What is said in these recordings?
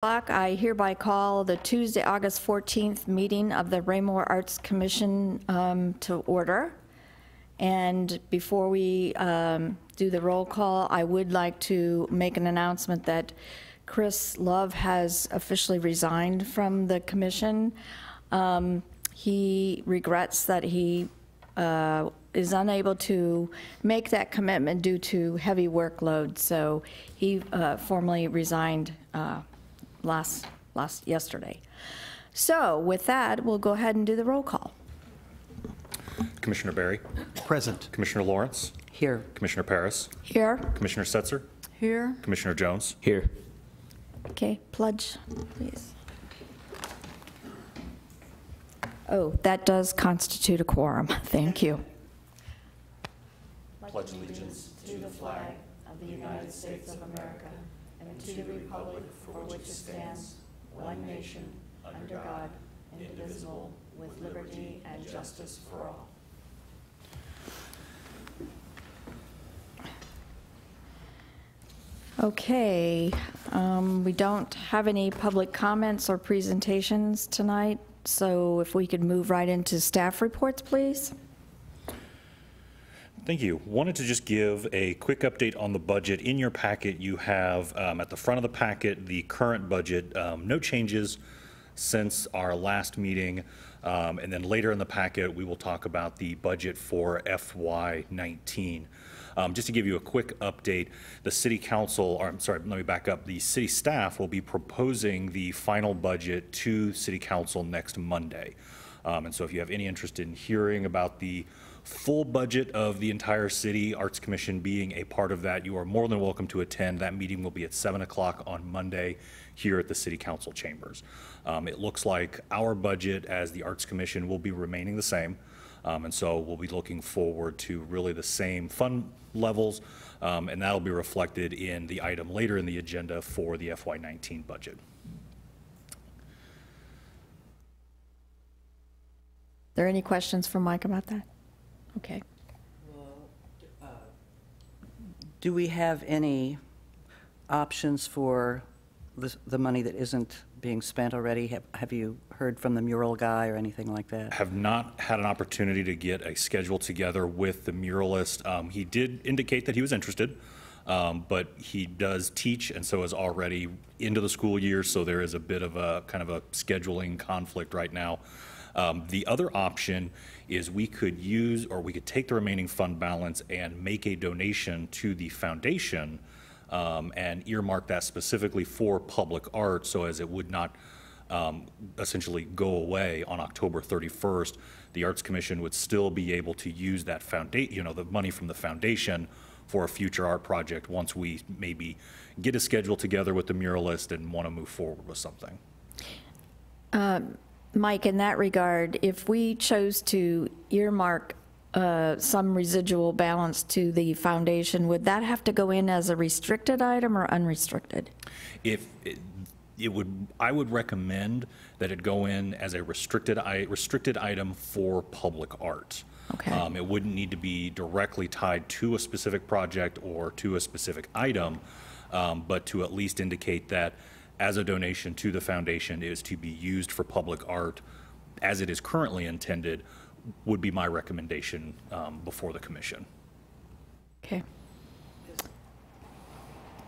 I hereby call the Tuesday, August 14th meeting of the Raymore Arts Commission to order. And before we do the roll call, I would like to make an announcement that Chris Love has officially resigned from the commission. He regrets that he is unable to make that commitment due to heavy workload. So he formally resigned yesterday. So with that, we'll go ahead and do the roll call. Commissioner Barry. Present. Commissioner Lawrence. Here. Commissioner Paris. Here. Commissioner Setzer. Here. Commissioner Jones. Here. Okay, pledge, please. Oh, that does constitute a quorum. Thank you. Pledge allegiance to the flag of the United States of America and to the republic for which it stands, one nation, under God, indivisible, with liberty and justice for all. Okay, we don't have any public comments or presentations tonight, so if we could move right into staff reports, please. Thank you. Wanted to just give a quick update on the budget. In your packet, you have at the front of the packet the current budget, no changes since our last meeting. And then later in the packet, we will talk about the budget for FY19. Just to give you a quick update, the city council, or I'm sorry, let me back up. The city staff will be proposing the final budget to city council next Monday. And so if you have any interest in hearing about the full budget of the entire city, Arts Commission being a part of that, you are more than welcome to attend. That meeting will be at 7 o'clock on Monday here at the city council chambers. It looks like our budget as the Arts Commission will be remaining the same. And so we'll be looking forward to really the same fund levels, and that'll be reflected in the item later in the agenda for the FY19 budget. Are there any questions for Mike about that? Okay. Do we have any options for the money that isn't being spent already? Have you heard from the mural guy or anything like that? Have not had an opportunity to get a schedule together with the muralist. He did indicate that he was interested, but he does teach and so is already into the school year, so there is a bit of a kind of a scheduling conflict right now. The other option is we could use, or we could take the remaining fund balance and make a donation to the foundation and earmark that specifically for public art, so as it would not essentially go away on October 31st. The Arts Commission would still be able to use that foundation, the money from the foundation for a future art project once we maybe get a schedule together with the muralist and want to move forward with something. Mike, in that regard, if we chose to earmark some residual balance to the foundation, would that have to go in as a restricted item or unrestricted? I would recommend that it go in as a restricted item for public art. Okay. It wouldn't need to be directly tied to a specific project or to a specific item, but to at least indicate that as a donation to the foundation is to be used for public art as it is currently intended, would be my recommendation before the commission. Okay.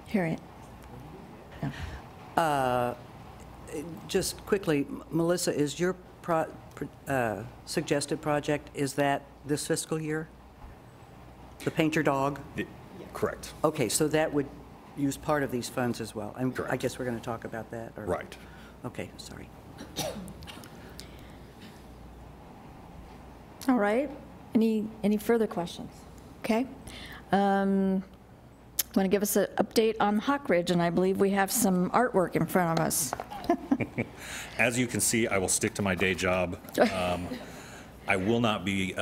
Hear it. Yeah. Just quickly, Melissa, is your suggested project, is that this fiscal year? The Paint Your Dog? Correct. Okay, so that would use part of these funds as well. And Correct. I guess we're going to talk about that. Or? Right. Okay, sorry. All right. Any further questions? Okay. Want to give us an update on Hawk Ridge, and I believe we have some artwork in front of us. As you can see, I will stick to my day job. I will not be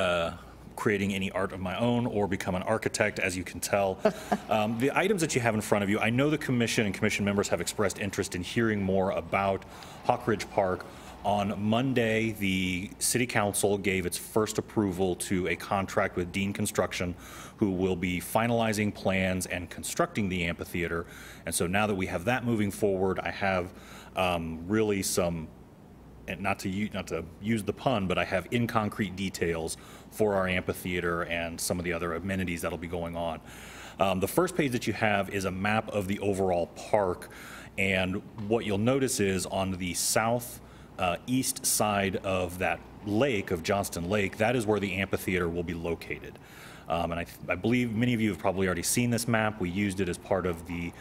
creating any art of my own or become an architect, as you can tell. The items that you have in front of you, I know the commission and commission members have expressed interest in hearing more about Hawk Ridge Park. On Monday, the City Council gave its first approval to a contract with Dean Construction, who will be finalizing plans and constructing the amphitheater. And so now that we have that moving forward, I have really some, and not to use the pun, but I have in concrete details for our amphitheater and some of the other amenities that'll be going on. The first page that you have is a map of the overall park, and what you'll notice is on the south east side of that lake, of Johnston Lake, that is where the amphitheater will be located. And I believe many of you have probably already seen this map. We used it as part of the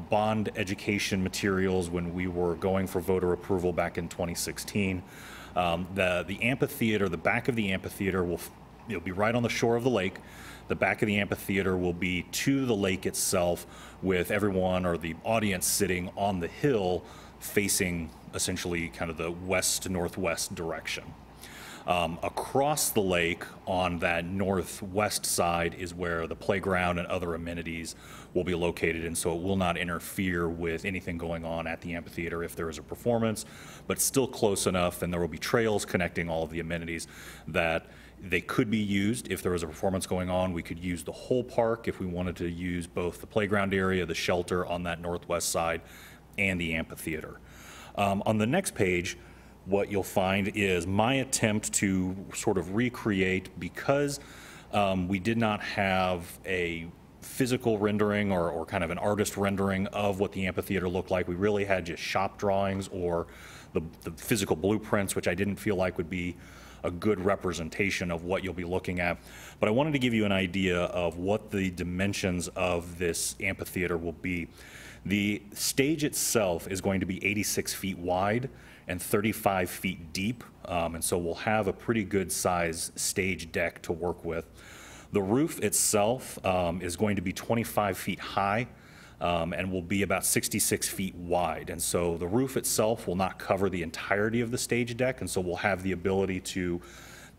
bond education materials when we were going for voter approval back in 2016. The amphitheater, the back of the amphitheater it'll be right on the shore of the lake. The back of the amphitheater will be to the lake itself, with everyone or the audience sitting on the hill facing essentially kind of the west to northwest direction. Across the lake on that northwest side is where the playground and other amenities will be located, and so it will not interfere with anything going on at the amphitheater if there is a performance, but still close enough, and there will be trails connecting all of the amenities that they could be used. If there was a performance going on, we could use the whole park if we wanted to use both the playground area, the shelter on that northwest side, and the amphitheater. On the next page, what you'll find is my attempt to sort of recreate, because we did not have a physical rendering or kind of an artist rendering of what the amphitheater looked like. We really had just shop drawings or the physical blueprints, which I didn't feel like would be a good representation of what you'll be looking at. But I wanted to give you an idea of what the dimensions of this amphitheater will be. The stage itself is going to be 86 feet wide and 35 feet deep, and so we'll have a pretty good size stage deck to work with. The roof itself is going to be 25 feet high and will be about 66 feet wide, and so the roof itself will not cover the entirety of the stage deck, and so we'll have the ability to,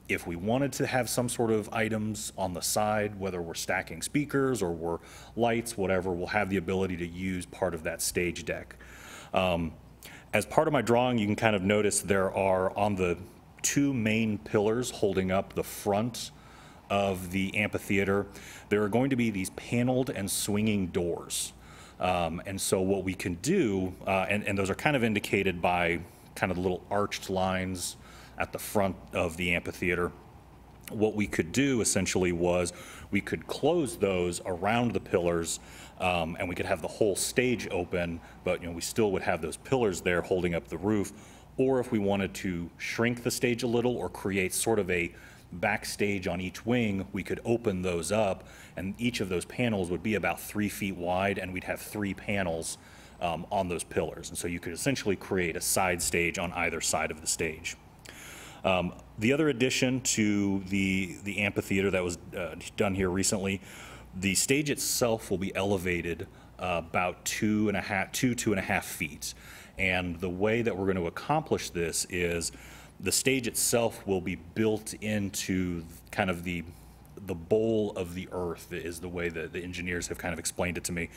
if we wanted to have some sort of items on the side, whether we're stacking speakers or we're lights, whatever, we'll have the ability to use part of that stage deck. As part of my drawing, you can kind of notice there are, on the two main pillars holding up the front of the amphitheater, there are going to be these paneled and swinging doors. And so what we can do, and those are kind of indicated by kind of the little arched lines at the front of the amphitheater. What we could do essentially was we could close those around the pillars, and we could have the whole stage open, but we still would have those pillars there holding up the roof. Or if we wanted to shrink the stage a little or create sort of a backstage on each wing, we could open those up, and each of those panels would be about 3 feet wide, and we'd have 3 panels on those pillars. And so you could essentially create a side stage on either side of the stage. The other addition to the amphitheater that was done here recently, the stage itself will be elevated about 2.5 feet. And the way that we're going to accomplish this is the stage itself will be built into kind of the bowl of the earth, is the way that the engineers have kind of explained it to me.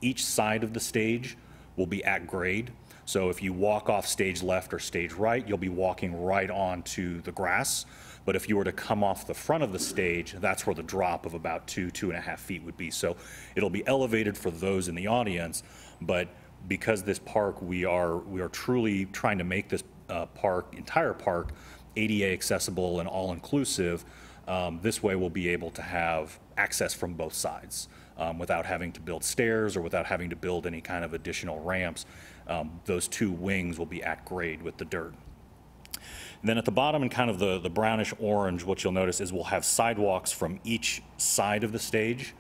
Each side of the stage will be at grade. So if you walk off stage left or stage right, you'll be walking right onto the grass. But if you were to come off the front of the stage, that's where the drop of about 2.5 feet would be. So it'll be elevated for those in the audience, but because this park, we are truly trying to make this entire park ADA accessible and all-inclusive. This way we'll be able to have access from both sides without having to build stairs or without having to build any kind of additional ramps. Those two wings will be at grade with the dirt. And then at the bottom, in kind of the brownish orange, what you'll notice is we'll have sidewalks from each side of the stage.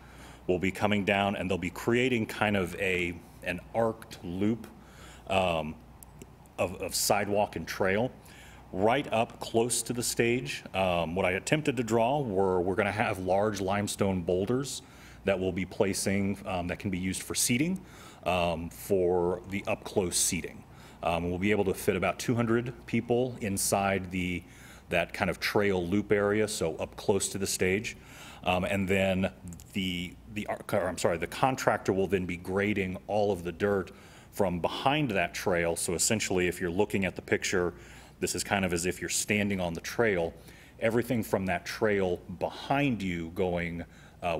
We'll be coming down, and they'll be creating kind of an arced loop of sidewalk and trail right up close to the stage. What I attempted to draw we're going to have large limestone boulders that we'll be placing that can be used for seating, for the up-close seating. We'll be able to fit about 200 people inside that kind of trail loop area, so up close to the stage. And then the contractor will then be grading all of the dirt from behind that trail. So essentially, if you're looking at the picture, this is kind of as if you're standing on the trail. Everything from that trail behind you going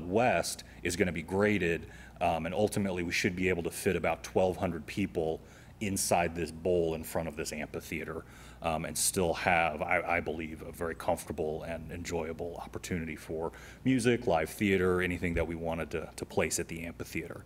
west is going to be graded, and ultimately we should be able to fit about 1,200 people inside this bowl in front of this amphitheater, and still have, I believe, a very comfortable and enjoyable opportunity for music, live theater, anything that we wanted to place at the amphitheater.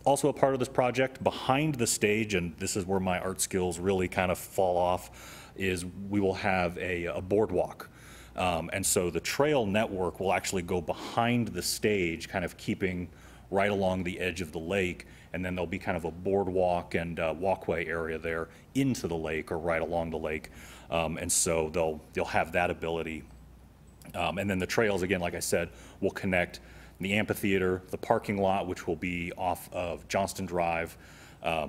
Also a part of this project, behind the stage, and this is where my art skills really kind of fall off, is we will have a boardwalk. And so the trail network will actually go behind the stage, kind of keeping right along the edge of the lake, and then there'll be kind of a boardwalk and walkway area there into the lake or right along the lake. And so they'll have that ability. And then the trails, again, like I said, will connect the amphitheater, the parking lot, which will be off of Johnston Drive.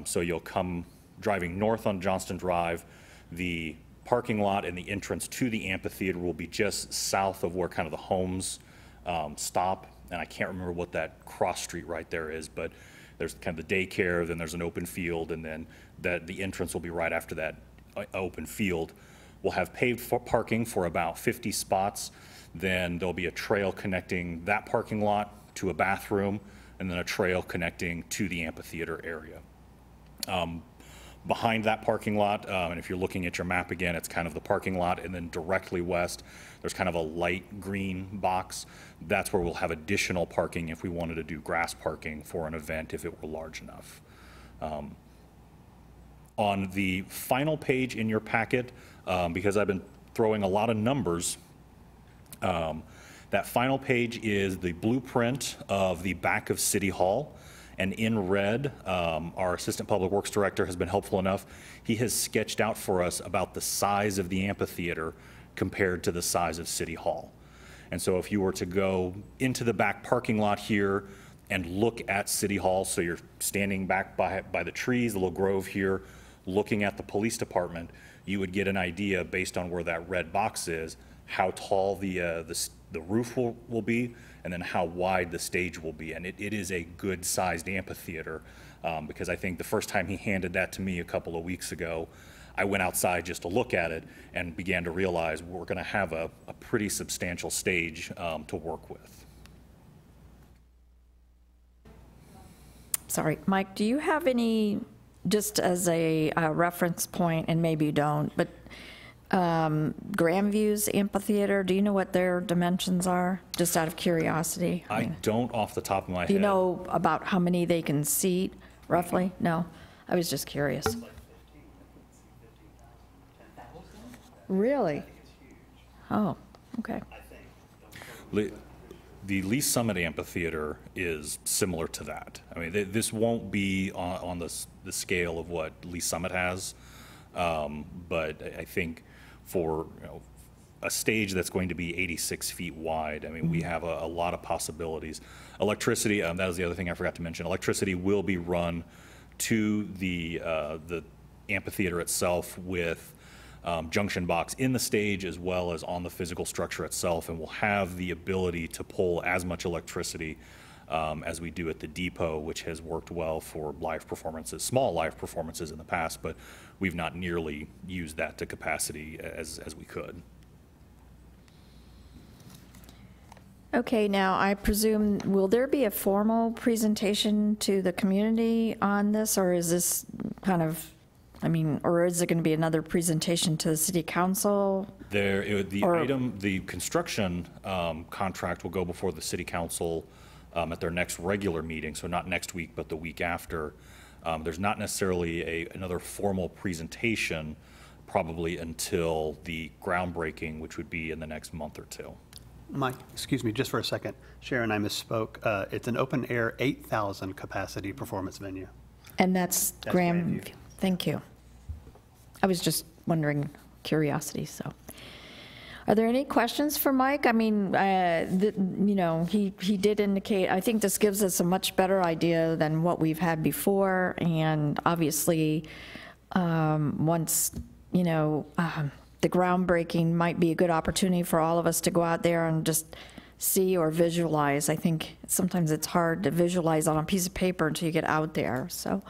So you'll come driving north on Johnston Drive. The parking lot and the entrance to the amphitheater will be just south of where kind of the homes stop. And I can't remember what that cross street right there is, but there's kind of the daycare, then there's an open field, and then the entrance will be right after that open field. We'll have paved parking for about 50 spots. Then there'll be a trail connecting that parking lot to a bathroom, and then a trail connecting to the amphitheater area. Behind that parking lot, and if you're looking at your map again, it's kind of the parking lot, and then directly west, there's kind of a light green box. That's where we'll have additional parking if we wanted to do grass parking for an event if it were large enough. On the final page in your packet, because I've been throwing a lot of numbers, that final page is the blueprint of the back of City Hall. And in red, our Assistant Public Works Director has been helpful enough. He has sketched out for us about the size of the amphitheater compared to the size of City Hall. And so if you were to go into the back parking lot here and look at City Hall, so you're standing back by the trees, the little grove here, looking at the police department, you would get an idea based on where that red box is, how tall the roof will be, and then how wide the stage will be. And it is a good-sized amphitheater, because I think the first time he handed that to me a couple of weeks ago, I went outside just to look at it and began to realize we're going to have a pretty substantial stage to work with. Sorry, Mike, do you have any, just as a reference point, and maybe you don't, but Grandview's amphitheater, do you know what their dimensions are, just out of curiosity? I don't off the top of my head. Do you know about how many they can seat, roughly? No? I was just curious. Really? Oh, okay. The Lee Summit Amphitheater is similar to that. I mean, this won't be on the scale of what Lee Summit has, but I think for a stage that's going to be 86 feet wide, I mean, we have a lot of possibilities. Electricity, that was the other thing I forgot to mention. Electricity will be run to the amphitheater itself with junction box in the stage as well as on the physical structure itself, and we'll have the ability to pull as much electricity as we do at the depot, which has worked well for live performances, small live performances in the past, but we've not nearly used that to capacity as we could. Okay, now I presume, will there be a formal presentation to the community on this, or is this kind of, I mean, or is it going to be another presentation to the city council? The construction contract will go before the city council at their next regular meeting, so not next week, but the week after. There's not necessarily another formal presentation probably until the groundbreaking, which would be in the next month or two. Mike, excuse me, just for a second. Sharon, I misspoke. It's an open-air 8,000 capacity performance venue. And that's Grandview. Thank you. I was just wondering, curiosity, so. Are there any questions for Mike? I mean, you know, he did indicate, I think this gives us a much better idea than what we've had before, and obviously, once, you know, the groundbreaking might be a good opportunity for all of us to go out there and just see or visualize. I think sometimes it's hard to visualize on a piece of paper until you get out there, so.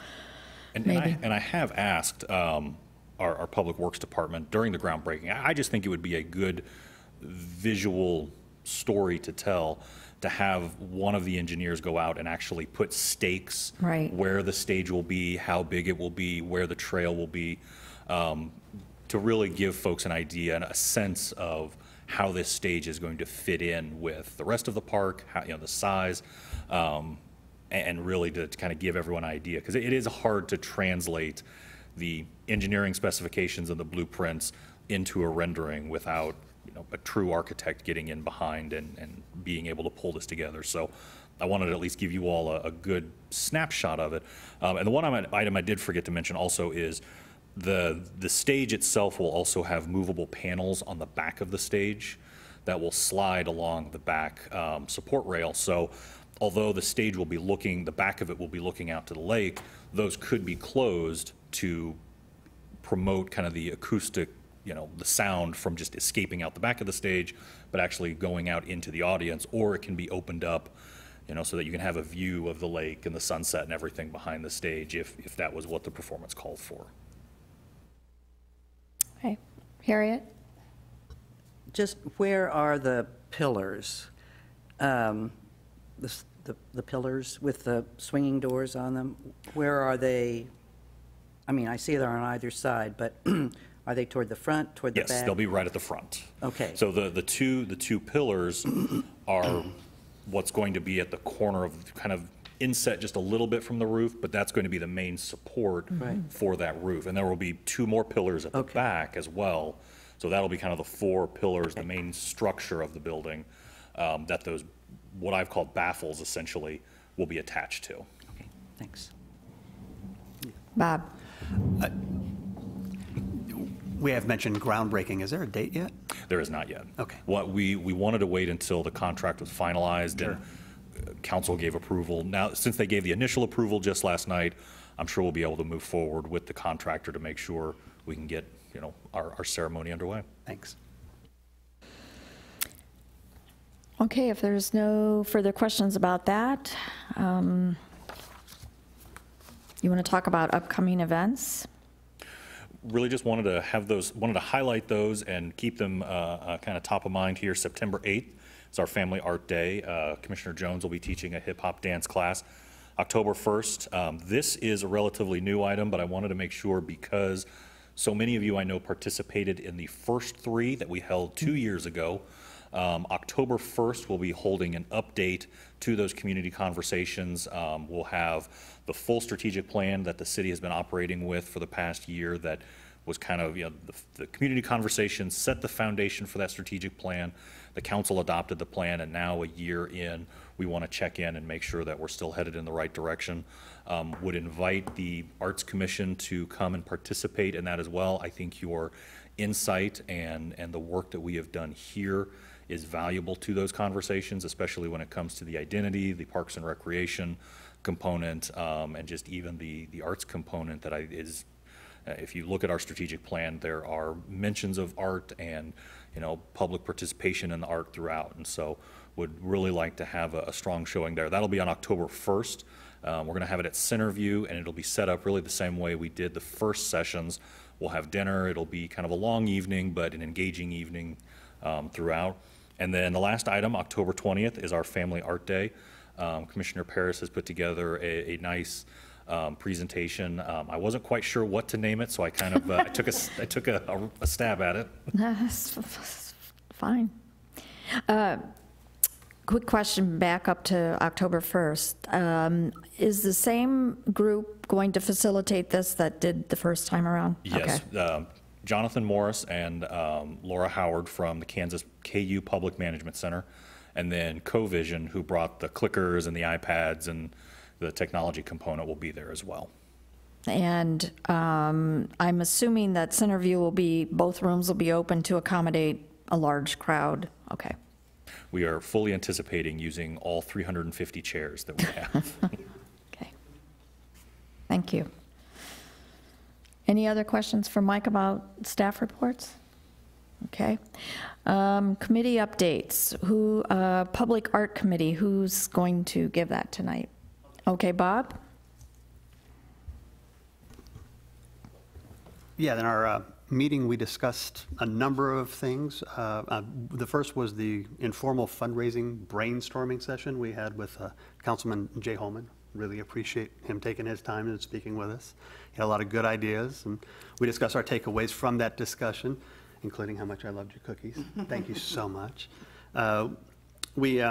maybe. And I have asked our Public Works Department during the groundbreaking. I just think it would be a good visual story to tell, to have one of the engineers go out and actually put stakes Right. where the stage will be, how big it will be, where the trail will be, to really give folks an idea and a sense of how this stage is going to fit in with the rest of the park, how, the size, and really to kind of give everyone an idea, because it is hard to translate the engineering specifications and the blueprints into a rendering without a true architect getting in behind and being able to pull this together. So I wanted to at least give you all a good snapshot of it. And the one item I did forget to mention also is the stage itself will also have movable panels on the back of the stage that will slide along the back support rail. So although the stage will be looking, the back of it will be looking out to the lake, those could be closed to promote kind of the acoustic, the sound from just escaping out the back of the stage, but actually going out into the audience, or it can be opened up, so that you can have a view of the lake and the sunset and everything behind the stage if that was what the performance called for. Okay. Harriet? Just where are the pillars? The pillars with the swinging doors on them, where are they? I mean, I see they're on either side, but are they toward the front, toward the back? Yes, they'll be right at the front. Okay. So the two pillars are what's going to be at the corner of, kind of inset just a little bit from the roof, but that's going to be the main support for that roof. And there will be two more pillars at the back as well. So that'll be kind of the four pillars, the main structure of the building, that those, what I've called baffles essentially, will be attached to. Okay, thanks. Bob? We have mentioned groundbreaking. Is there a date yet? There is not yet. Okay. What we wanted to wait until the contract was finalized Sure. and council gave approval. Now, since they gave the initial approval just last night, I'm sure we'll be able to move forward with the contractor to make sure we can get, our ceremony underway. Thanks. Okay, if there's no further questions about that, you want to talk about upcoming events? Really just wanted to highlight those and keep them kind of top of mind here. September 8th is our Family Art Day. Commissioner Jones will be teaching a hip-hop dance class. October 1st, this is a relatively new item, but I wanted to make sure because so many of you I know participated in the first three that we held 2 years ago. October 1st, we'll be holding an update to those community conversations. We'll have the full strategic plan that the city has been operating with for the past year that was kind of, the community conversations set the foundation for that strategic plan. The council adopted the plan, and now a year in, we want to check in and make sure that we're still headed in the right direction. Would invite the Arts Commission to come and participate in that as well. I think your insight and the work that we have done here is valuable to those conversations, especially when it comes to the identity, the Parks and Recreation component, and just even the arts component that is, if you look at our strategic plan, there are mentions of art and, public participation in the art throughout. And so would really like to have a strong showing there. That'll be on October 1st. We're going to have it at Centerview, and it'll be set up really the same way we did the first sessions. We'll have dinner. It'll be kind of a long evening, but an engaging evening throughout. And then the last item, October 20th, is our Family Art Day. Commissioner Paris has put together a nice presentation. I wasn't quite sure what to name it, so I kind of I took a stab at it. That's fine. Quick question back up to October 1st. Is the same group going to facilitate this that did the first time around? Yes. Okay. Jonathan Morris and Laura Howard from the Kansas KU Public Management Center, and then CoVision, who brought the clickers and the iPads and the technology component, will be there as well. And I'm assuming that Centerview both rooms will be open to accommodate a large crowd. Okay. We are fully anticipating using all 350 chairs that we have. Okay. Thank you. Any other questions for Mike about staff reports? Okay. Committee updates. Public Art Committee, who's going to give that tonight? Okay, Bob? Yeah, in our meeting, we discussed a number of things. The first was the informal fundraising brainstorming session we had with Councilman Jay Holman. Really appreciate him taking his time and speaking with us. He had a lot of good ideas, and we discussed our takeaways from that discussion, including how much I loved your cookies. Thank you so much. We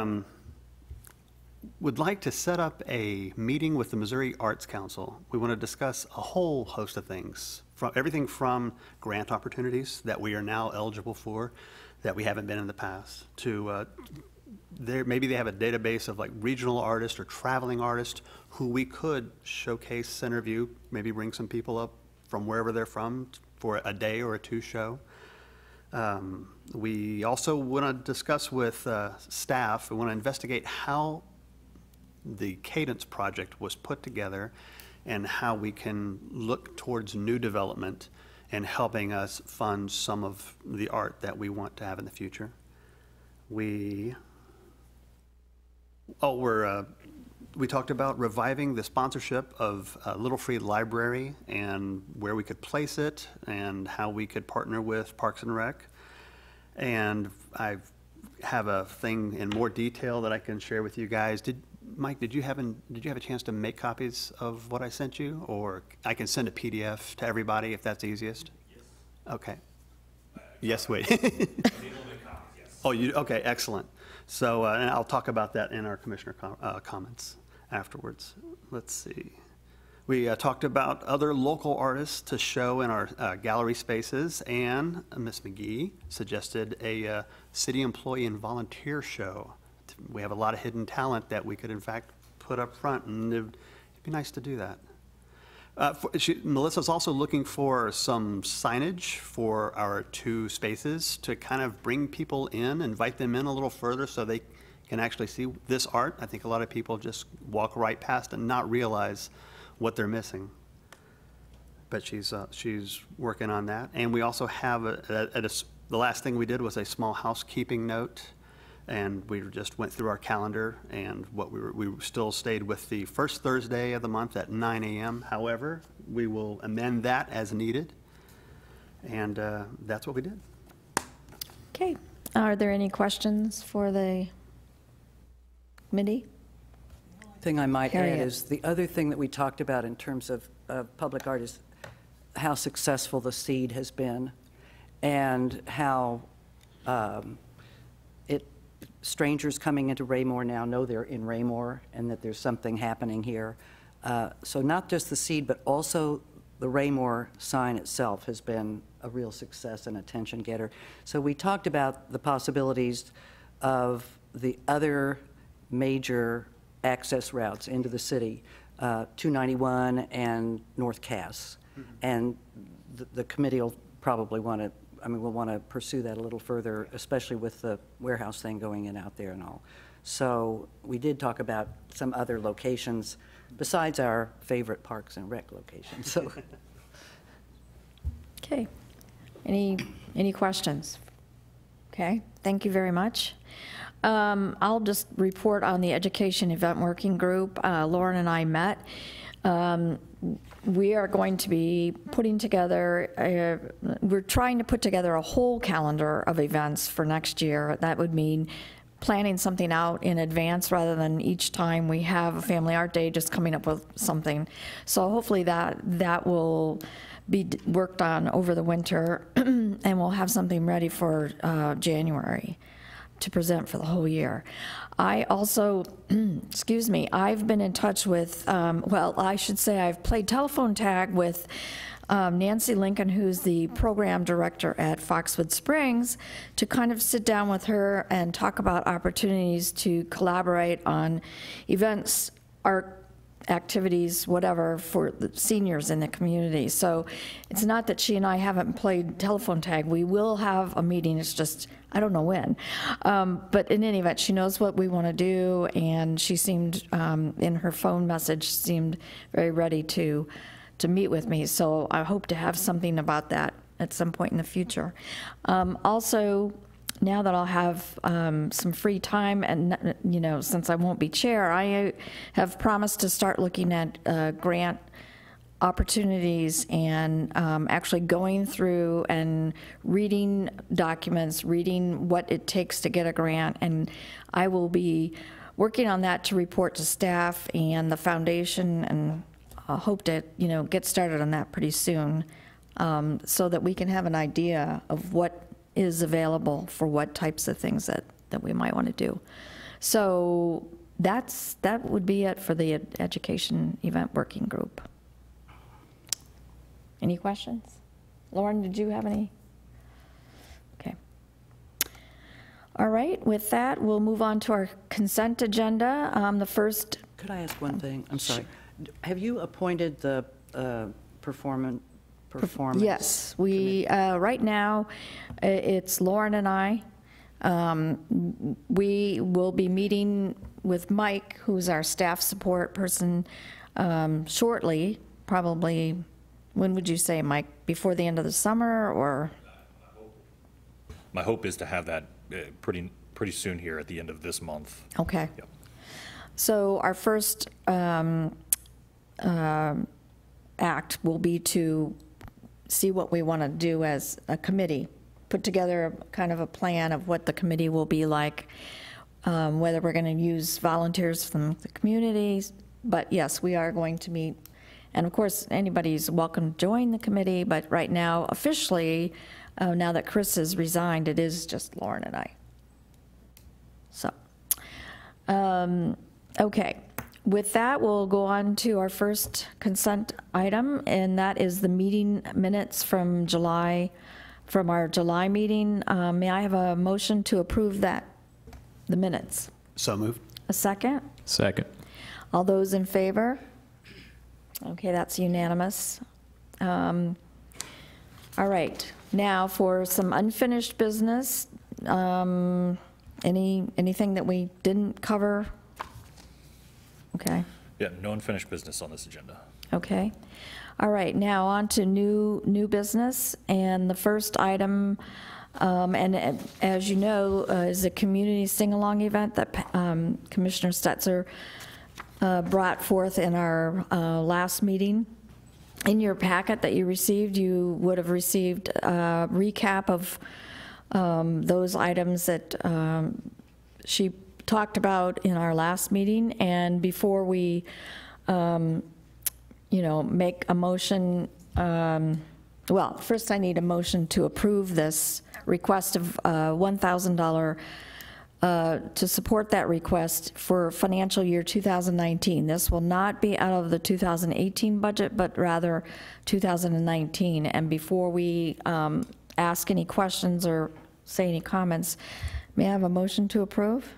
would like to set up a meeting with the Missouri Arts Council. We want to discuss a whole host of things, from everything from grant opportunities that we are now eligible for that we haven't been in the past, to maybe they have a database of like regional artists or traveling artists who we could showcase Centerview, maybe bring some people up from wherever they're from for a day or a two show. We also want to discuss with staff, we want to investigate how the Cadence project was put together and how we can look towards new development and helping us fund some of the art that we want to have in the future. We talked about reviving the sponsorship of Little Free Library and where we could place it and how we could partner with Parks and Rec. And I have a thing in more detail that I can share with you guys. Mike, did you have a chance to make copies of what I sent you, or I can send a PDF to everybody if that's easiest? Yes. Okay. Yes, wait. Oh, okay, excellent. So, and I'll talk about that in our commissioner comments afterwards. Let's see. We talked about other local artists to show in our gallery spaces, and Ms. McGee suggested a city employee and volunteer show. We have a lot of hidden talent that we could, in fact, put up front, and it'd be nice to do that. Melissa's also looking for some signage for our two spaces to kind of bring people in, invite them in a little further so they can actually see this art. I think a lot of people just walk right past and not realize what they're missing. But she's working on that. And we also have, the last thing we did was a small housekeeping note. And we just went through our calendar, and we still stayed with the first Thursday of the month at 9 a.m. However, we will amend that as needed, and that's what we did. Okay. Are there any questions for the committee? Thing I might Harriet. add is the other thing that we talked about in terms of public art is how successful the Seed has been, and how strangers coming into Raymore now know they're in Raymore and that there's something happening here. So not just the Seed, but also the Raymore sign itself has been a real success and attention getter. So we talked about the possibilities of the other major access routes into the city, 291 and North Cass. Mm-hmm. And the committee will probably want to, we'll want to pursue that a little further, especially with the warehouse thing going in out there and all. So we did talk about some other locations besides our favorite Parks and Rec locations. So. Okay. Any questions? Okay. Thank you very much. I'll just report on the Education Event Working Group. Lauren and I met. We are going to be putting together, we're trying to put together a whole calendar of events for next year. That would mean planning something out in advance rather than each time we have a Family Art Day just coming up with something. So hopefully that will be worked on over the winter and we'll have something ready for January to present for the whole year. I also, excuse me, I've been in touch with, well, I should say I've played telephone tag with Nancy Lincoln, who's the program director at Foxwood Springs, to kind of sit down with her and talk about opportunities to collaborate on events, art activities, whatever, for the seniors in the community. So it's not that she and I haven't played telephone tag. We will have a meeting. It's just, I don't know when. But in any event, she knows what we want to do, and she seemed, in her phone message, seemed very ready to meet with me. So I hope to have something about that at some point in the future. Also, now that I'll have some free time, and you know, since I won't be chair, I have promised to start looking at grant opportunities and actually going through and reading documents, reading what it takes to get a grant, and I will be working on that to report to staff and the foundation, and I hope to, get started on that pretty soon, so that we can have an idea of what is available for what types of things that we might want to do. So that would be it for the education event working group. Any questions? Lauren, did you have any? Okay. All right, with that, we'll move on to our consent agenda. The first. Could I ask one thing? I'm sorry. Have you appointed the performance? Yes, we, right now, it's Lauren and I. We will be meeting with Mike, who's our staff support person, shortly, probably, when would you say, Mike? Before the end of the summer, or? My hope is to have that pretty soon here at the end of this month. Okay. Yep. So our first act will be to see what we want to do as a committee, put together kind of a plan of what the committee will be like, whether we're going to use volunteers from the communities. But yes, we are going to meet. And of course, anybody's welcome to join the committee, but right now, officially, now that Chris has resigned, it is just Lauren and I. So, okay. With that, we'll go on to our first consent item, and that is the meeting minutes from our July meeting. May I have a motion to approve the minutes? So moved. A second? Second. All those in favor? Okay, that's unanimous. All right, now for some unfinished business, anything that we didn't cover? Okay. Yeah, no unfinished business on this agenda. Okay. All right, now on to new business, and the first item, and as you know, is a community sing-along event that Commissioner Stetzer brought forth in our last meeting. In your packet that you received, you would have received a recap of those items that she talked about in our last meeting. And before we, make a motion, well, first I need a motion to approve this request of $1,000 to support that request for financial year 2019. This will not be out of the 2018 budget, but rather 2019. And before we ask any questions or say any comments, may I have a motion to approve?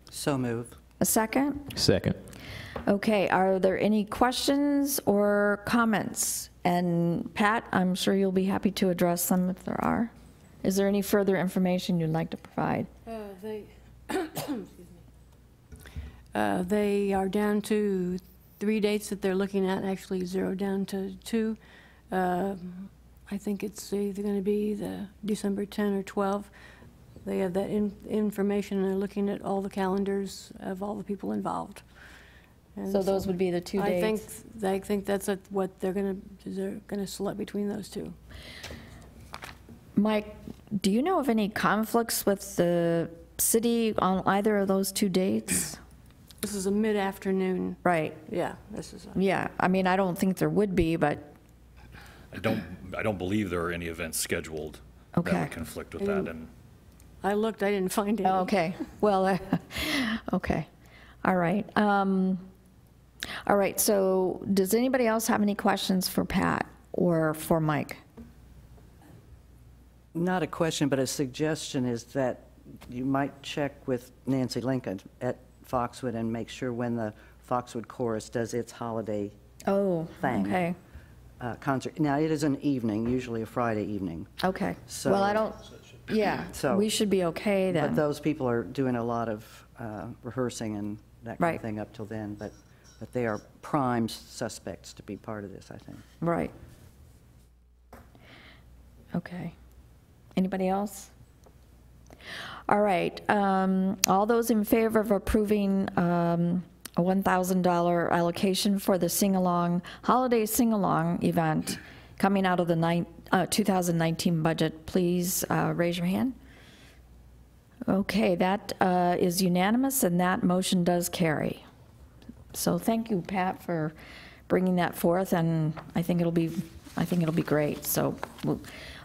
So moved. A second? Second. Okay, are there any questions or comments? And Pat, I'm sure you'll be happy to address them if there are. Is there any further information you'd like to provide? They are down to 3 dates that they're looking at, actually 0 down to 2. I think it's either going to be the December 10 or 12. They have that information, and they're looking at all the calendars of all the people involved. And So those would be the 2 dates? I think that's what they're going to select between those two. Mike, do you know of any conflicts with the city on either of those 2 dates? This is a mid-afternoon. Right, Yeah, this is. yeah. I mean, I don't think there would be, but, I don't believe there are any events scheduled that Okay. would conflict with that. And I looked, I didn't find any. oh, okay. Well, okay. All right. All right, so does anybody else have any questions for Pat or for Mike? Not a question, but a suggestion is that you might check with Nancy Lincoln at Foxwood and make sure when the Foxwood Chorus does its holiday Oh, Thing. okay, concert. Now, it is an evening, usually a Friday evening, okay. So- Well, I don't, yeah, So- we should be okay but then. those people are doing a lot of rehearsing and that kind Right. of thing up till then, but they are prime suspects to be part of this, I think. Right. Okay. Anybody else? All right, all those in favor of approving a $1,000 allocation for the sing-along, holiday sing-along event coming out of the 2019 budget. Please raise your hand. Okay, that is unanimous, and that motion does carry. So thank you, Pat, for bringing that forth, and I think it'll be great. So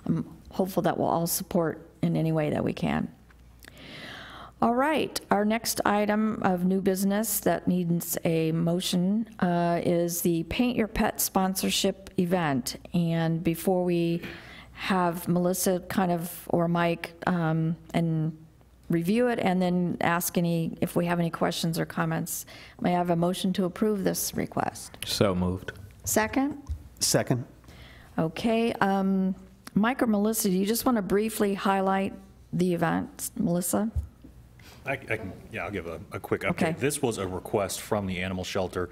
I'm hopeful that we'll all support in any way that we can. All right, our next item of new business that needs a motion is the Paint Your Pet sponsorship event. And before we have Melissa or Mike and review it and then ask if we have any questions or comments, may I have a motion to approve this request? So moved. Second? Second. Okay, Mike or Melissa, do you just want to briefly highlight the event? Melissa? I'll give a quick update. Okay. This was a request from the animal shelter.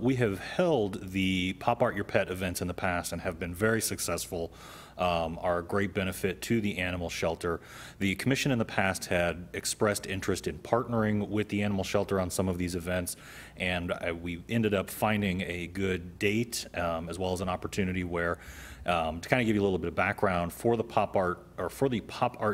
We have held the Pop Art Your Pet events in the past and have been very successful, are a great benefit to the animal shelter. The commission in the past had expressed interest in partnering with the animal shelter on some of these events, and we ended up finding a good date as well as an opportunity where to kind of give you a little bit of background, for the Pop Art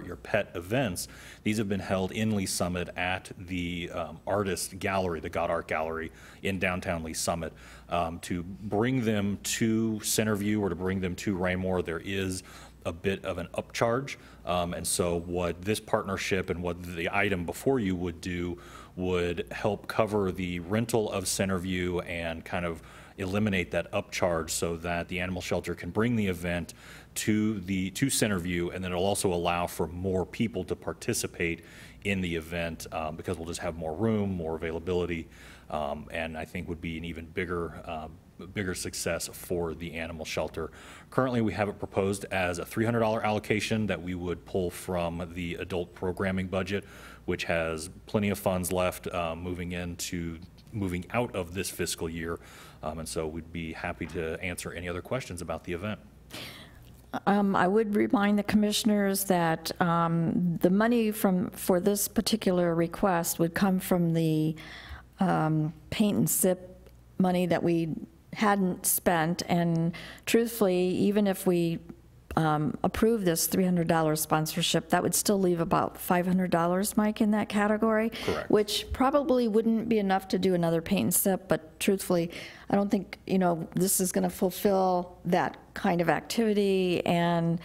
Your Pet events, these have been held in Lee Summit at the artist gallery, the God Art Gallery in downtown Lee Summit. To bring them to Centerview or to bring them to Raymore, there is a bit of an upcharge. And so what this partnership and what the item before you would do would help cover the rental of Centerview and kind of eliminate that upcharge so that the animal shelter can bring the event to Centerview, and then it'll also allow for more people to participate in the event because we'll just have more room, more availability, and I think would be an even bigger success for the animal shelter. Currently, we have it proposed as a $300 allocation that we would pull from the adult programming budget, which has plenty of funds left moving out of this fiscal year. And so we'd be happy to answer any other questions about the event. I would remind the commissioners that the money for this particular request would come from the paint and sip money that we hadn't spent, and truthfully, even if we approve this $300 sponsorship, that would still leave about $500, Mike, in that category. Correct. Which probably wouldn't be enough to do another paint and sip, but truthfully, I don't think, this is going to fulfill that kind of activity, and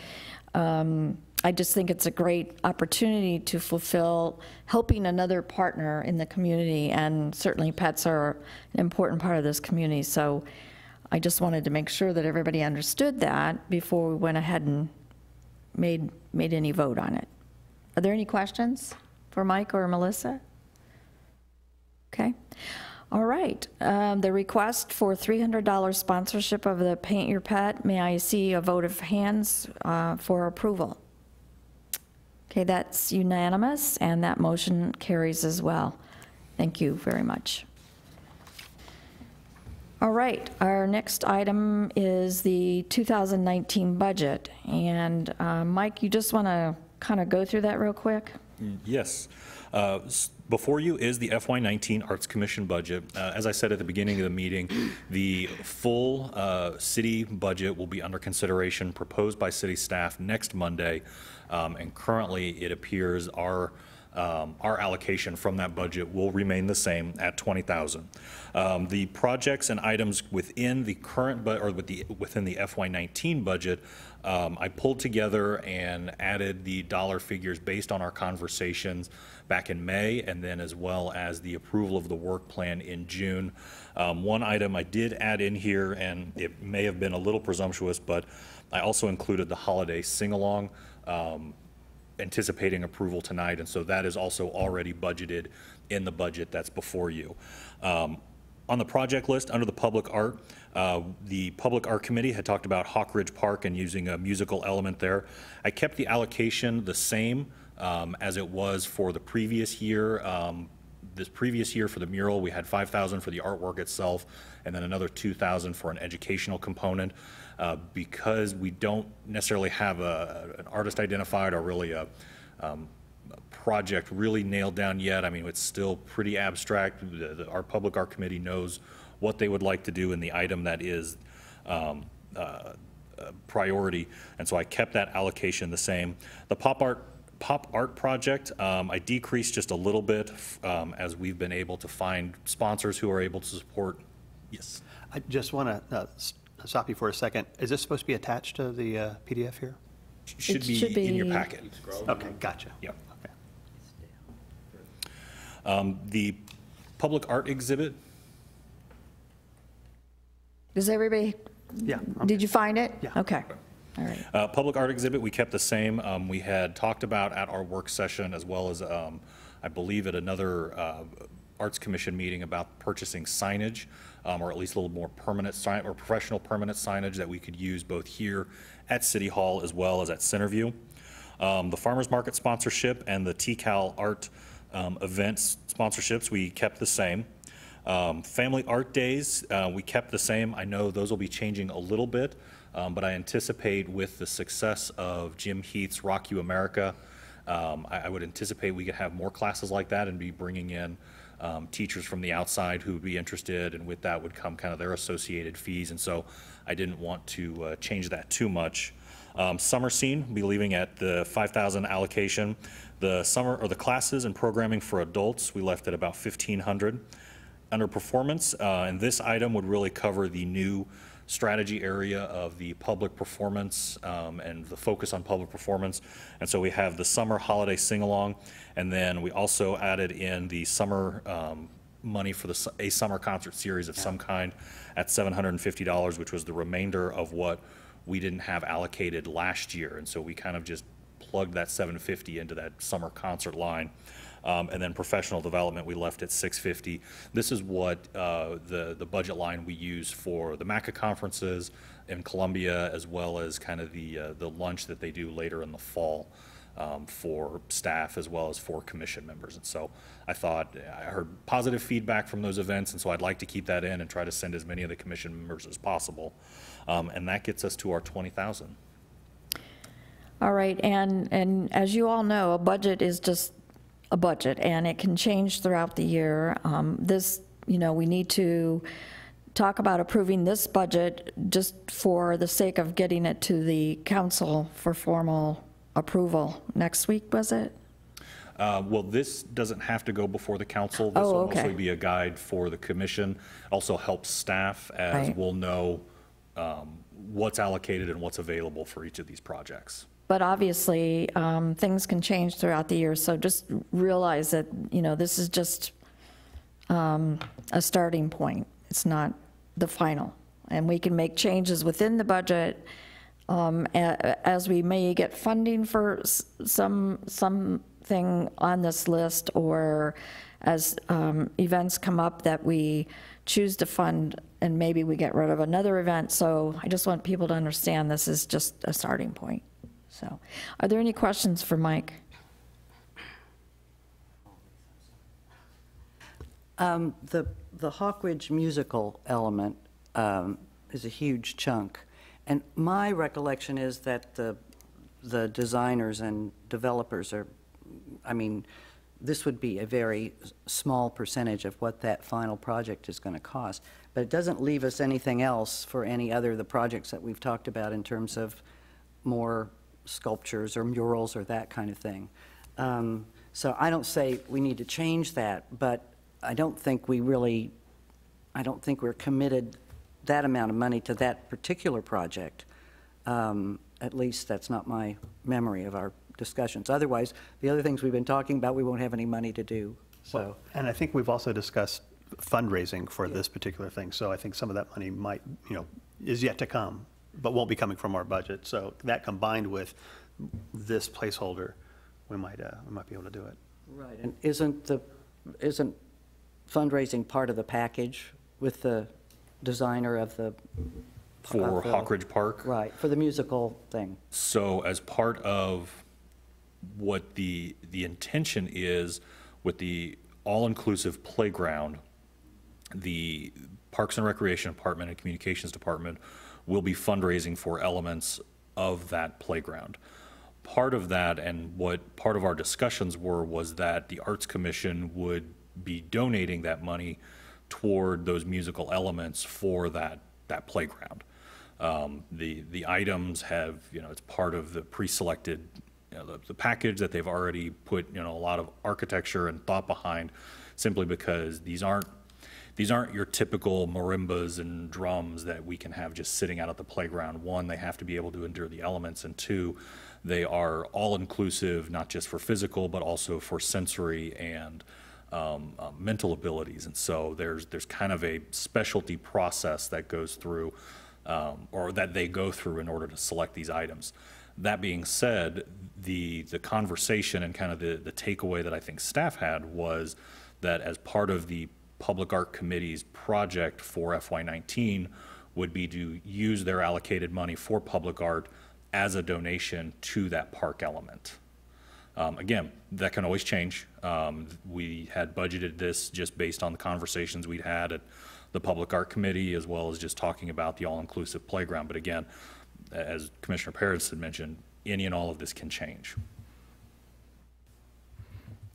I just think it's a great opportunity to fulfill helping another partner in the community, and certainly pets are an important part of this community. So I just wanted to make sure that everybody understood that before we went ahead and made any vote on it. Are there any questions for Mike or Melissa? Okay. All right. The request for $300 sponsorship of the Paint Your Pet, may I see a vote of hands for approval? Okay, that's unanimous, and that motion carries as well. Thank you very much. All right, our next item is the 2019 budget. And Mike, you just want to kind of go through that real quick? Yes. Before you is the FY19 Arts Commission budget. As I said at the beginning of the meeting, the full city budget will be under consideration, proposed by city staff next Monday. And currently, it appears our allocation from that budget will remain the same at $20,000. The projects and items within the current within the FY19 budget, I pulled together and added the dollar figures based on our conversations back in May, and then as well as the approval of the work plan in June. One item I did add in here, and it may have been a little presumptuous, but I also included the holiday sing-along, anticipating approval tonight, and so that is also already budgeted in the budget that's before you. On the project list, under the Public Art Committee had talked about Hawk Ridge Park and using a musical element there. I kept the allocation the same as it was for the previous year. This previous year for the mural, we had $5,000 for the artwork itself, and then another $2,000 for an educational component. Because we don't necessarily have an artist identified or really a project really nailed down yet. I mean, it's still pretty abstract. Our Public Art Committee knows what they would like to do in the item that is priority, and so I kept that allocation the same. The pop art project, I decreased just a little bit as we've been able to find sponsors who are able to support. Yes. I just want to stop you for a second. Is this supposed to be attached to the PDF here? Should should be in your be- packet. Okay, gotcha. Yep. Okay. The public art exhibit, Does everybody, Yeah. did you find it? Yeah. Okay, all right. public art exhibit, we kept the same. We had talked about at our work session, as well as I believe at another Arts Commission meeting, about purchasing signage, or at least a little more permanent sign, or professional permanent signage that we could use both here at City Hall as well as at Centerview. The Farmers Market sponsorship and the TCAL Art events sponsorships, we kept the same. Family Art Days, we kept the same. I know those will be changing a little bit, but I anticipate with the success of Jim Heath's Rock You America, I would anticipate we could have more classes like that and be bringing in teachers from the outside who would be interested, and with that would come kind of their associated fees, and so I didn't want to change that too much. Summer Scene, we'll be leaving at the 5,000 allocation. The summer, or the classes and programming for adults, we left at about 1,500. Under performance, and this item would really cover the new strategy area of the public performance and the focus on public performance. And so we have the summer holiday sing-along, and then we also added in the summer money for a summer concert series of some kind at $750, which was the remainder of what we didn't have allocated last year. And so we kind of just plugged that $750 into that summer concert line. And then professional development, we left at $650. This is what the budget line we use for the MACA conferences in Columbia, as well as kind of the lunch that they do later in the fall for staff as well as for commission members. And so I thought, I heard positive feedback from those events, and so I'd like to keep that in and try to send as many of the commission members as possible. And that gets us to our 20,000. All right, and as you all know, a budget is just a budget, and it can change throughout the year. We need to talk about approving this budget just for the sake of getting it to the council for formal approval. Next week, was it? Well, this doesn't have to go before the council. This will okay. mostly be a guide for the commission. Also helps staff, as Right. we'll know what's allocated and what's available for each of these projects. But obviously, things can change throughout the year, so just realize that, this is just a starting point. It's not the final. And we can make changes within the budget as we may get funding for something on this list, or as events come up that we choose to fund, and maybe we get rid of another event. So I just want people to understand this is just a starting point. So, are there any questions for Mike? The Hawkridge musical element is a huge chunk, and my recollection is that the designers and developers are, this would be a very small percentage of what that final project is going to cost, but it doesn't leave us anything else for any other of the projects that we've talked about in terms of more sculptures or murals or that kind of thing. So I don't say we need to change that, but I don't think we're committed that amount of money to that particular project. At least that's not my memory of our discussions. Otherwise, the other things we've been talking about, we won't have any money to do, so. And I think we've also discussed fundraising for this particular thing, so I think some of that money might, is yet to come, but won't be coming from our budget. So that combined with this placeholder, we might be able to do it. Right, and isn't fundraising part of the package with the designer of the? For Hawkridge Park? Right, for the musical thing. So as part of what the intention is with the all-inclusive playground, the Parks and Recreation Department and Communications Department will be fundraising for elements of that playground. part of that and what part of our discussions were was that the Arts Commission would be donating that money toward those musical elements for that playground. The items have, it's part of the pre-selected, the package that they've already put, a lot of architecture and thought behind, simply because these aren't your typical marimbas and drums that we can have just sitting out at the playground. One, they have to be able to endure the elements, and two, they are all-inclusive, not just for physical, but also for sensory and mental abilities. And so there's kind of a specialty process that goes through, or that they go through in order to select these items. That being said, the conversation and kind of the takeaway that I think staff had was that as part of the Public Art Committee's project for FY19 would be to use their allocated money for public art as a donation to that park element. Again, that can always change. We had budgeted this just based on the conversations we'd had at the Public Art Committee, as well as just talking about the all-inclusive playground. But again, as Commissioner Parris had mentioned, any and all of this can change.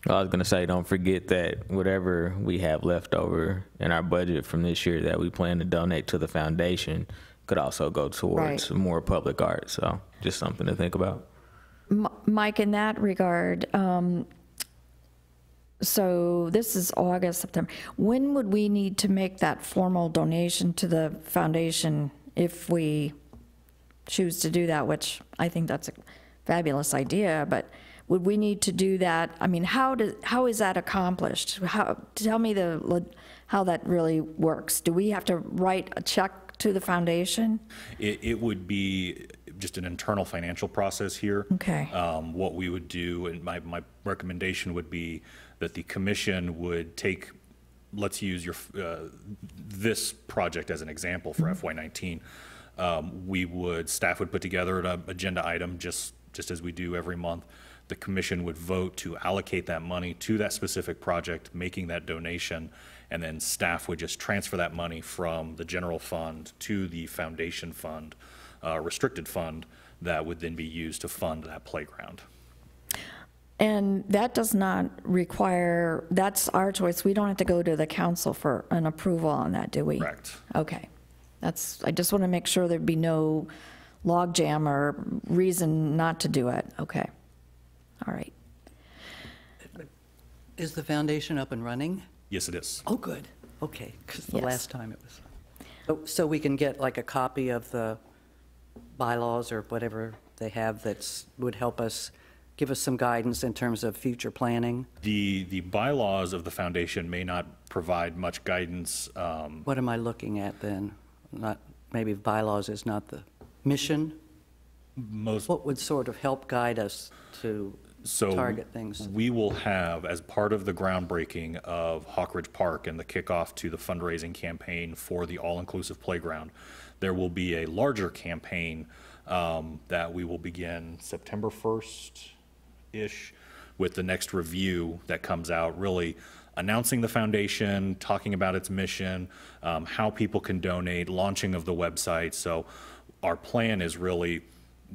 I was going to say, don't forget that whatever we have left over in our budget from this year that we plan to donate to the foundation could also go towards more public art. So just something to think about. Mike, in that regard, so this is August, September. When would we need to make that formal donation to the foundation if we choose to do that, which I think that's a fabulous idea, but would we need to do that? I mean, how is that accomplished? Tell me how that really works. Do we have to write a check to the foundation? It would be just an internal financial process here. Okay. What we would do, and my recommendation would be that the commission would take, let's use this project as an example for FY19. Staff would put together an agenda item just as we do every month. The commission would vote to allocate that money to that specific project, making that donation, and then staff would just transfer that money from the general fund to the foundation fund, restricted fund, that would then be used to fund that playground. And that does not require, that's our choice. We don't have to go to the council for an approval on that, do we? Correct. Okay. I just want to make sure there'd be no logjam or reason not to do it. Okay. All right. Is the foundation up and running? Yes, it is. Oh, good. Okay, because the Yes. last time it was. So we can get like a copy of the bylaws or whatever they have would help us, give us some guidance in terms of future planning? The bylaws of the foundation may not provide much guidance. What am I looking at then? Maybe bylaws is not the mission? What would sort of help guide us to target things? We will have, as part of the groundbreaking of Hawkridge Park and the kickoff to the fundraising campaign for the all-inclusive playground, there will be a larger campaign that we will begin September 1st-ish with the next review that comes out, really announcing the foundation, talking about its mission, how people can donate, launching of the website. So our plan is really,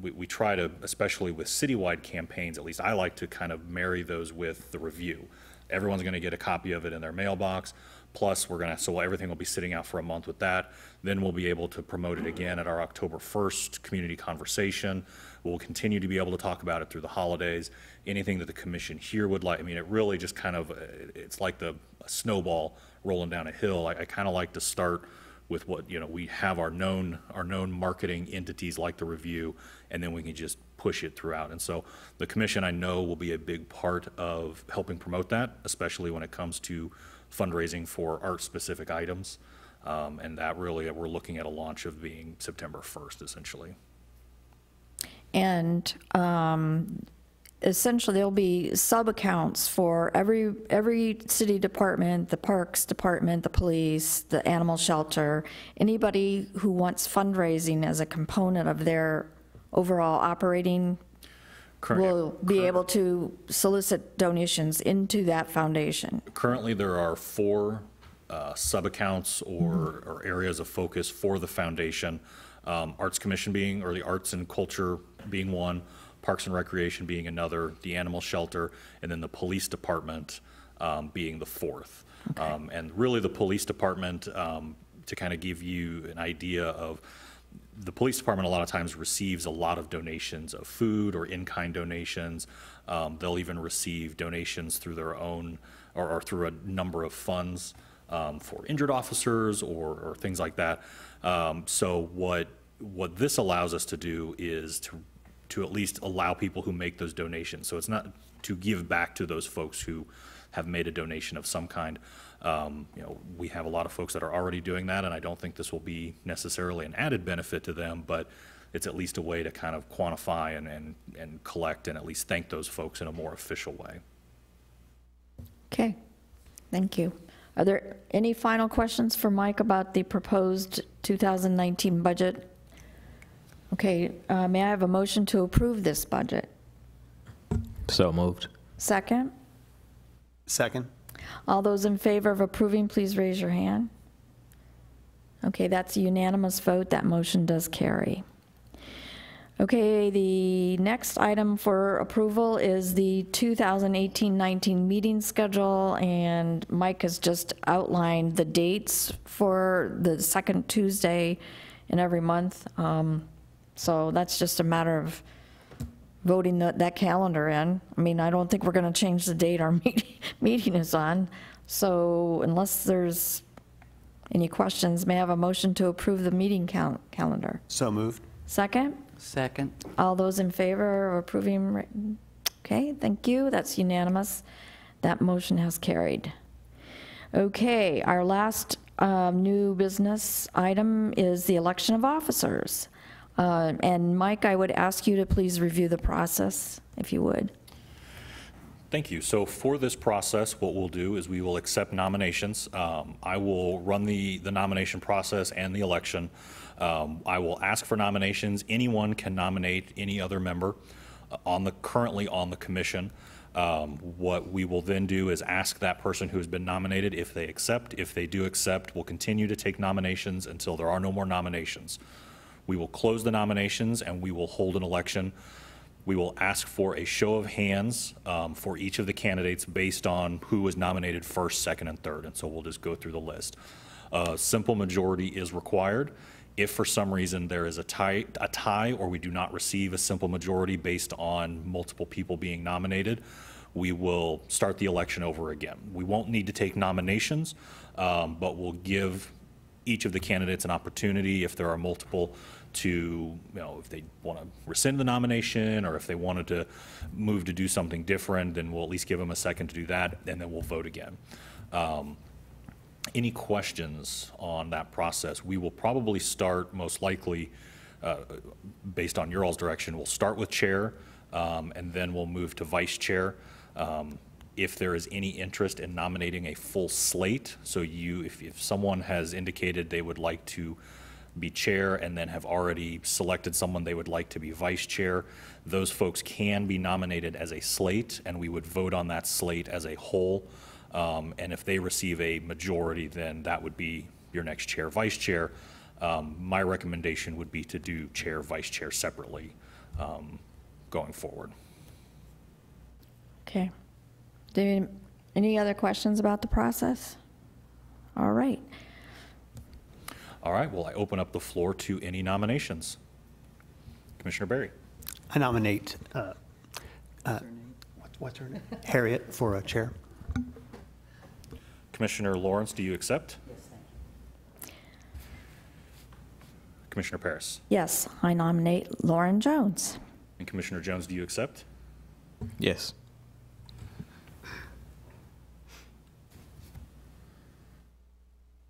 we try to, especially with citywide campaigns, at least I like to kind of marry those with the review. Everyone's going to get a copy of it in their mailbox. Plus, so everything will be sitting out for a month with that. Then we'll be able to promote it again at our October 1st community conversation. We'll continue to be able to talk about it through the holidays. Anything that the commission here would like, I mean, it really just kind of, it's like a snowball rolling down a hill. I kind of like to start with what, we have our known marketing entities like the review, and then we can just push it throughout. And so the commission, I know, will be a big part of helping promote that, especially when it comes to fundraising for art-specific items. And that really, we're looking at a launch of being September 1st, essentially. And essentially, there'll be sub-accounts for every city department, the parks department, the police, the animal shelter, anybody who wants fundraising as a component of their overall operating will be able to solicit donations into that foundation. Currently, there are 4 sub-accounts or areas of focus for the foundation. Arts Commission being, or the arts and culture being one, Parks and Recreation being another, the animal shelter, and then the police department being the fourth. And really the police department, to kind of give you an idea of, the police department a lot of times receives a lot of donations of food or in-kind donations. They'll even receive donations through their own, or through a number of funds for injured officers or things like that. So what this allows us to do is to at least allow people who make those donations. So it's not to give back to those folks who have made a donation of some kind. We have a lot of folks that are already doing that, and I don't think this will be necessarily an added benefit to them, but it's at least a way to kind of quantify and collect and at least thank those folks in a more official way. Okay, thank you. Are there any final questions for Mike about the proposed 2019 budget? Okay, may I have a motion to approve this budget? So moved. Second? Second. All those in favor of approving, please raise your hand. Okay, that's a unanimous vote. That motion does carry. Okay, the next item for approval is the 2018-19 meeting schedule, and Mike has just outlined the dates for the second Tuesday in every month. So that's just a matter of voting that calendar in. I mean, I don't think we're going to change the date our meeting is on. So unless there's any questions, may I have a motion to approve the meeting calendar? So moved. Second? Second. All those in favor of approving? Okay, thank you. That's unanimous. That motion has carried. Okay, our last new business item is the election of officers. And Mike, I would ask you to please review the process, if you would. Thank you. So for this process, what we'll do is we will accept nominations. I will run the nomination process and the election. I will ask for nominations. Anyone can nominate any other member currently on the commission. What we will then do is ask that person who has been nominated if they accept. If they do accept, we'll continue to take nominations until there are no more nominations. We will close the nominations and we will hold an election. We will ask for a show of hands for each of the candidates based on who was nominated first, second, and third. And so we'll just go through the list. Simple majority is required. If for some reason there is a tie, or we do not receive a simple majority based on multiple people being nominated, we will start the election over again. We won't need to take nominations, but we'll give each of the candidates an opportunity, if there are multiple, to, if they want to rescind the nomination or if they wanted to move to do something different, then we'll at least give them a second to do that, and then we'll vote again. Any questions on that process? We will probably start, most likely, based on your all's direction, we'll start with chair, and then we'll move to vice chair. If there is any interest in nominating a full slate, so if someone has indicated they would like to be chair and then have already selected someone they would like to be vice chair, those folks can be nominated as a slate, and we would vote on that slate as a whole. And if they receive a majority, then that would be your next chair, vice chair. My recommendation would be to do chair, vice chair separately going forward. Okay. Any other questions about the process? All right. All right, well, I open up the floor to any nominations. Commissioner Berry. I nominate, what's her name? Harriet for a chair. Commissioner Lawrence, do you accept? Yes, thank you. Commissioner Paris. Yes, I nominate Lauren Jones. And Commissioner Jones, do you accept? Yes.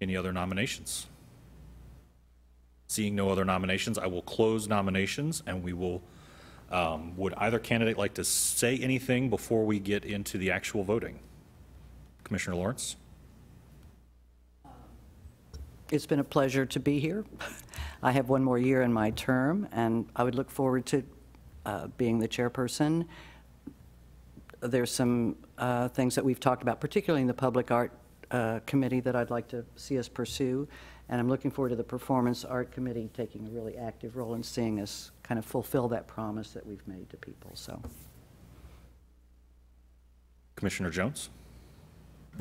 Any other nominations? Seeing no other nominations, I will close nominations, and we will, would either candidate like to say anything before we get into the actual voting? Commissioner Lawrence? It's been a pleasure to be here. I have one more year in my term, and I would look forward to being the chairperson. There's some things that we've talked about, particularly in the Public Art Committee, that I'd like to see us pursue. And I'm looking forward to the Performance Art Committee taking a really active role in seeing us kind of fulfill that promise that we've made to people, so. Commissioner Jones?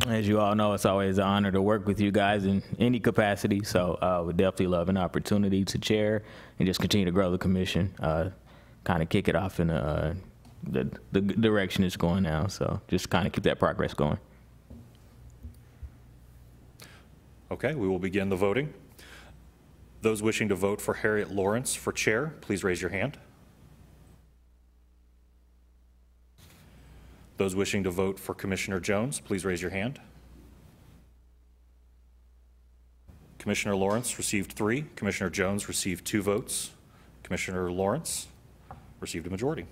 As you all know, it's always an honor to work with you guys in any capacity, so would definitely love an opportunity to chair and just continue to grow the commission, kind of kick it off in the direction it's going now, so just kind of keep that progress going. Okay, we will begin the voting. Those wishing to vote for Harriet Lawrence for chair, please raise your hand. Those wishing to vote for Commissioner Jones, please raise your hand. Commissioner Lawrence received 3. Commissioner Jones received 2 votes. Commissioner Lawrence received a majority.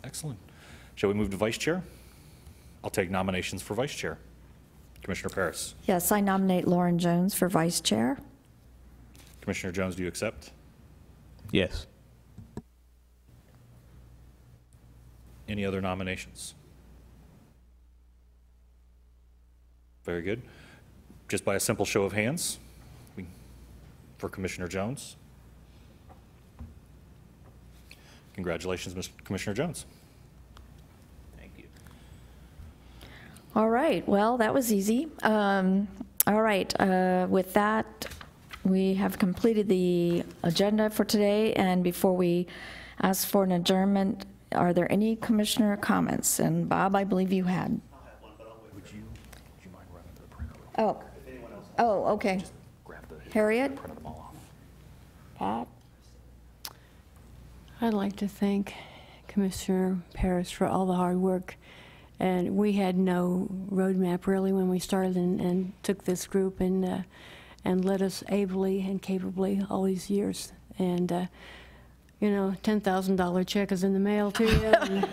Excellent. Shall we move to vice chair? I'll take nominations for vice chair. Commissioner Paris. Yes, I nominate Lauren Jones for vice chair. Commissioner Jones, do you accept? Yes. Any other nominations? Very good. Just by a simple show of hands, for Commissioner Jones. Congratulations, Mr. Commissioner Jones. Thank you. All right, well, that was easy. All right, with that, we have completed the agenda for today, and before we ask for an adjournment, are there any commissioner comments? And Bob, I believe you had. Would you mind running the print? Oh, okay. Grab the Harriet? print them all off. Pat? I'd like to thank Commissioner Paris for all the hard work. And we had no roadmap really when we started and took this group and led us ably and capably all these years. And you know, $10,000 check is in the mail to you, and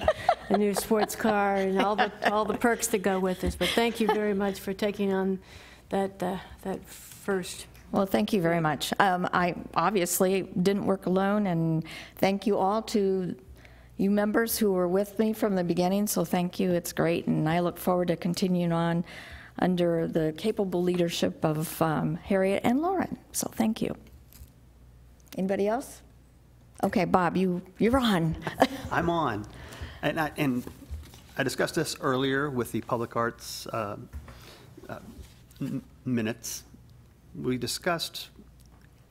a new sports car, and all the perks that go with this. But thank you very much for taking on that first. Well, thank you very much. I obviously didn't work alone, and thank you all to you members who were with me from the beginning, so thank you. It's great, and I look forward to continuing on under the capable leadership of Harriet and Lauren, so thank you. Anybody else? Okay, Bob, you're on. I'm on. And I discussed this earlier with the Public Arts minutes. We discussed,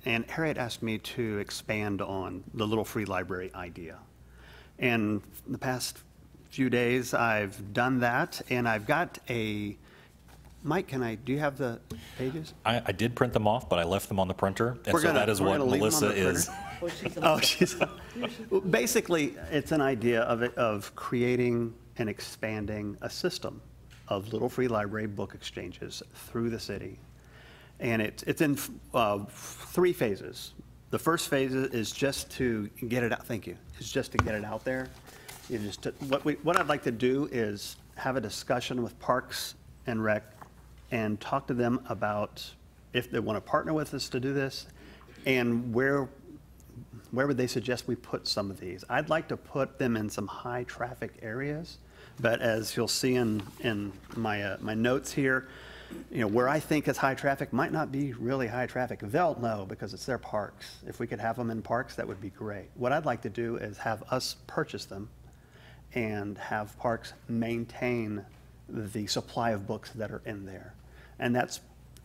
and Harriet asked me to expand on the Little Free Library idea. And the past few days, I've done that, and I've got a, Mike, do you have the pages? I did print them off, but I left them on the printer, and We're so gonna- that is we're what gonna leave them on Melissa the is. Oh, she's, basically, it's an idea of creating and expanding a system of Little Free Library book exchanges through the city. And it's in 3 phases. The first phase is just to get it out, thank you, is just to get it out there. What I'd like to do is have a discussion with Parks and Rec and talk to them about if they want to partner with us to do this, and where would they suggest we put some of these? I'd like to put them in some high traffic areas, but as you'll see in my my notes here, you know, where I think is high traffic might not be really high traffic. They'll know because it's their parks. If we could have them in parks, that would be great. What I'd like to do is have us purchase them and have Parks maintain the supply of books that are in there. And that's,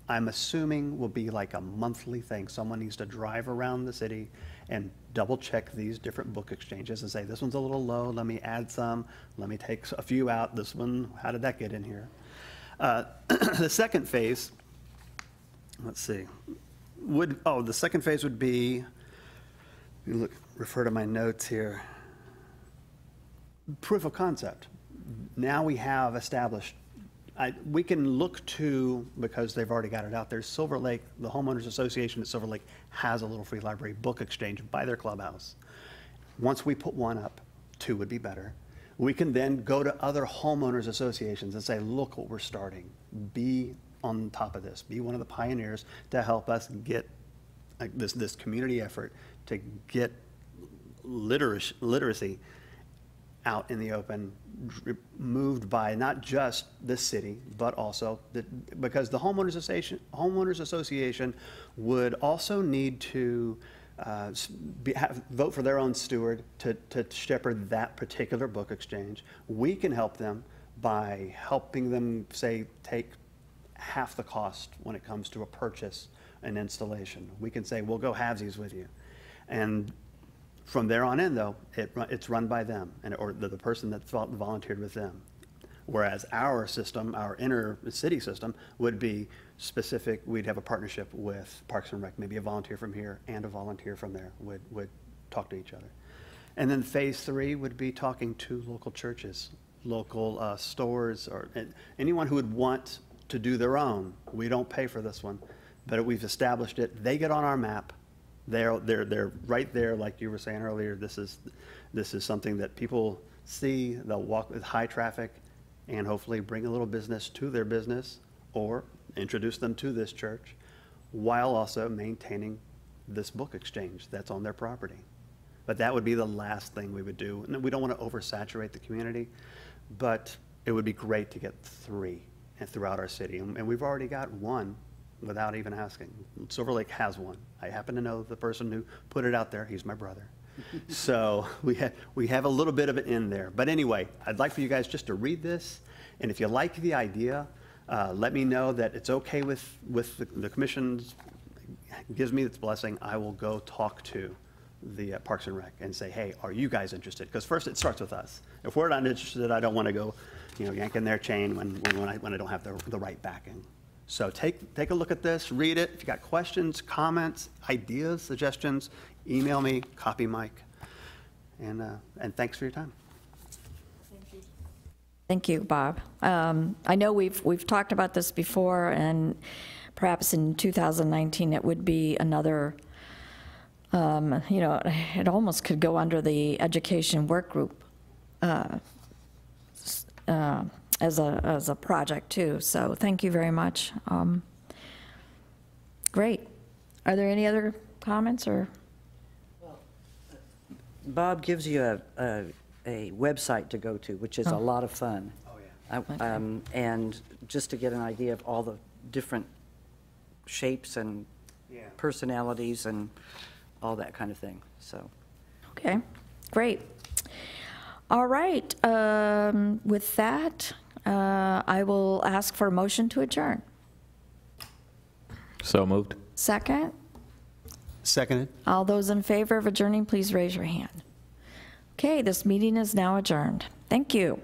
I'm assuming, will be like a monthly thing. Someone needs to drive around the city and double check these different book exchanges and say, this one's a little low, let me add some, let me take a few out, this one, how did that get in here? The second phase, let's see, the second phase would be, refer to my notes here, proof of concept. Now we have established, we can look to, because they've already got it out there, Silver Lake, the homeowners association at Silver Lake has a Little Free Library book exchange by their clubhouse. Once we put one up, 2 would be better. We can then go to other homeowners associations and say, look what we're starting. Be on top of this. Be one of the pioneers to help us get this community effort to get literacy out in the open, moved by not just the city, but also because the homeowners association would also need to vote for their own steward to shepherd that particular book exchange. We can help them by helping them, say, take half the cost when it comes to a purchase and installation. We can say, we'll go halvesies with you. And from there on in, though, it's run by them, or the person that volunteered with them. Whereas our system, our inner city system, would be specific. We'd have a partnership with Parks and Rec, maybe a volunteer from here and a volunteer from there would talk to each other. And then phase 3 would be talking to local churches, local stores, or anyone who would want to do their own. We don't pay for this one, but we've established it. They get on our map. They're right there, like you were saying earlier. This is something that people see. They'll walk with high traffic, and hopefully bring a little business to their business, or introduce them to this church, while also maintaining this book exchange that's on their property. But that would be the last thing we would do. And we don't want to oversaturate the community, but it would be great to get 3 throughout our city, and we've already got 1. Without even asking. Silver Lake has 1. I happen to know the person who put it out there. He's my brother. So we have a little bit of it in there. But anyway, I'd like for you guys just to read this. And if you like the idea, let me know that it's okay with the commission's, gives me its blessing. I will go talk to the Parks and Rec and say, hey, are you guys interested? Because first it starts with us. If we're not interested, I don't want to go, yanking their chain when I don't have the right backing. So take a look at this, read it. If you got questions, comments, ideas, suggestions, email me, copy Mike. And thanks for your time. Thank you, Bob. I know we've talked about this before, and perhaps in 2019 it would be another, it almost could go under the education work group as a project too. So thank you very much. Great. Are there any other comments or? Bob gives you a website to go to, which is a lot of fun. Oh, yeah. And just to get an idea of all the different shapes and personalities and all that kind of thing. So. Okay, great. All right. With that, I will ask for a motion to adjourn. So moved. Second? Seconded. All those in favor of adjourning, please raise your hand. Okay, this meeting is now adjourned. Thank you.